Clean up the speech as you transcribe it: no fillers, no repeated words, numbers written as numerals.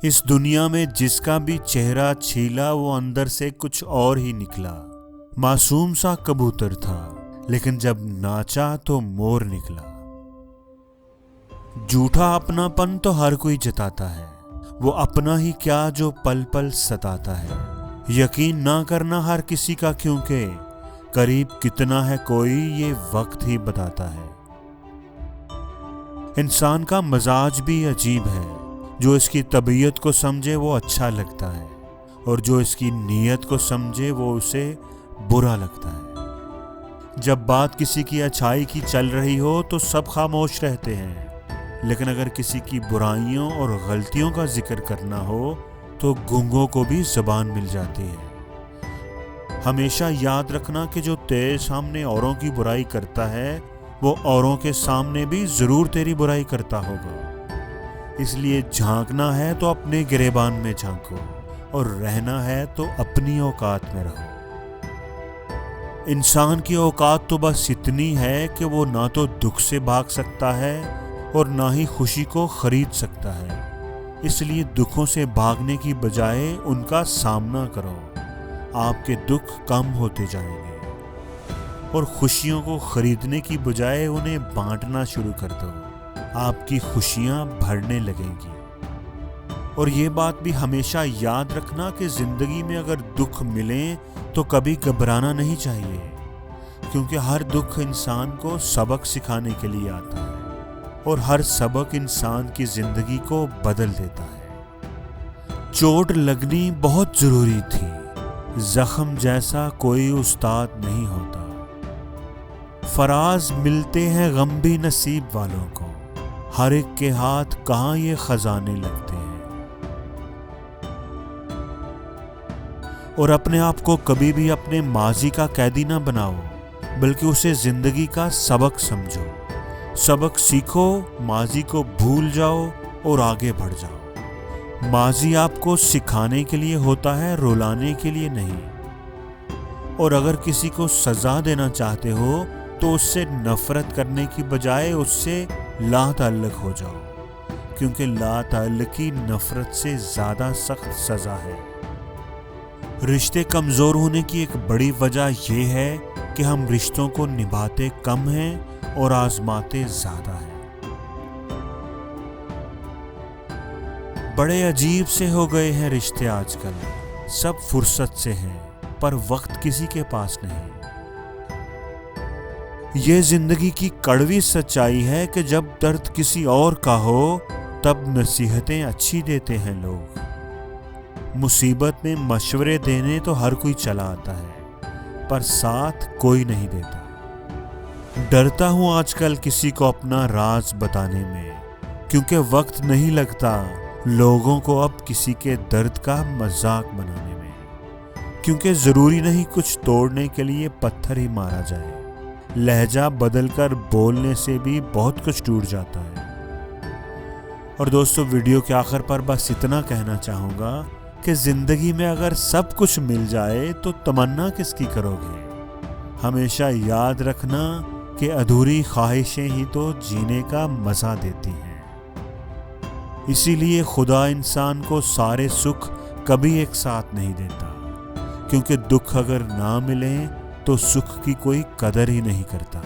اس دنیا میں جس کا بھی چہرہ چھیلا وہ اندر سے کچھ اور ہی نکلا۔ معصوم سا کبوتر تھا لیکن جب ناچا تو مور نکلا۔ جھوٹا اپنا پن تو ہر کوئی جتاتا ہے، وہ اپنا ہی کیا جو پل پل ستاتا ہے۔ یقین نہ کرنا ہر کسی کا، کیونکہ قریب کتنا ہے کوئی یہ وقت ہی بتاتا ہے۔ انسان کا مزاج بھی عجیب ہے، جو اس کی طبیعت کو سمجھے وہ اچھا لگتا ہے اور جو اس کی نیت کو سمجھے وہ اسے برا لگتا ہے۔ جب بات کسی کی اچھائی کی چل رہی ہو تو سب خاموش رہتے ہیں، لیکن اگر کسی کی برائیوں اور غلطیوں کا ذکر کرنا ہو تو گونگوں کو بھی زبان مل جاتی ہے۔ ہمیشہ یاد رکھنا کہ جو تیرے سامنے اوروں کی برائی کرتا ہے وہ اوروں کے سامنے بھی ضرور تیری برائی کرتا ہوگا۔ اس لیے جھانکنا ہے تو اپنے گریبان میں جھانکو اور رہنا ہے تو اپنی اوقات میں رہو۔ انسان کی اوقات تو بس اتنی ہے کہ وہ نہ تو دکھ سے بھاگ سکتا ہے اور نہ ہی خوشی کو خرید سکتا ہے۔ اس لیے دکھوں سے بھاگنے کی بجائے ان کا سامنا کرو، آپ کے دکھ کم ہوتے جائیں گے، اور خوشیوں کو خریدنے کی بجائے انہیں بانٹنا شروع کر دو، آپ کی خوشیاں بڑھنے لگیں گی۔ اور یہ بات بھی ہمیشہ یاد رکھنا کہ زندگی میں اگر دکھ ملیں تو کبھی گھبرانا نہیں چاہیے، کیونکہ ہر دکھ انسان کو سبق سکھانے کے لیے آتا ہے اور ہر سبق انسان کی زندگی کو بدل دیتا ہے۔ چوٹ لگنی بہت ضروری تھی، زخم جیسا کوئی استاد نہیں ہوتا۔ فراز ملتے ہیں غم بھی نصیب والوں کو، ہر ایک کے ہاتھ کہاں یہ خزانے لگتے ہیں۔ اور اپنے آپ کو کبھی بھی اپنے ماضی کا قیدی نہ بناؤ، بلکہ اسے زندگی کا سبق سمجھو۔ سبق سیکھو، ماضی کو بھول جاؤ اور آگے بڑھ جاؤ۔ ماضی آپ کو سکھانے کے لیے ہوتا ہے، رلانے کے لیے نہیں۔ اور اگر کسی کو سزا دینا چاہتے ہو تو اس سے نفرت کرنے کی بجائے اس سے لا تعلق ہو جاؤ، کیونکہ لا تعلقی نفرت سے زیادہ سخت سزا ہے۔ رشتے کمزور ہونے کی ایک بڑی وجہ یہ ہے کہ ہم رشتوں کو نبھاتے کم ہیں اور آزماتے زیادہ ہیں۔ بڑے عجیب سے ہو گئے ہیں رشتے آج کل، سب فرصت سے ہیں پر وقت کسی کے پاس نہیں۔ یہ زندگی کی کڑوی سچائی ہے کہ جب درد کسی اور کا ہو تب نصیحتیں اچھی دیتے ہیں لوگ۔ مصیبت میں مشورے دینے تو ہر کوئی چلا آتا ہے، پر ساتھ کوئی نہیں دیتا۔ ڈرتا ہوں آج کل کسی کو اپنا راز بتانے میں، کیونکہ وقت نہیں لگتا لوگوں کو اب کسی کے درد کا مذاق بنانے میں، کیونکہ ضروری نہیں کچھ توڑنے کے لیے پتھر ہی مارا جائے، لہجہ بدل کر بولنے سے بھی بہت کچھ ٹوٹ جاتا ہے۔ اور دوستو، ویڈیو کے آخر پر بس اتنا کہنا چاہوں گا کہ زندگی میں اگر سب کچھ مل جائے تو تمنا کس کی کرو گے؟ ہمیشہ یاد رکھنا کہ ادھوری خواہشیں ہی تو جینے کا مزہ دیتی ہیں۔ اسی لیے خدا انسان کو سارے سکھ کبھی ایک ساتھ نہیں دیتا، کیونکہ دکھ اگر نہ ملیں تو سکھ کی کوئی قدر ہی نہیں کرتا۔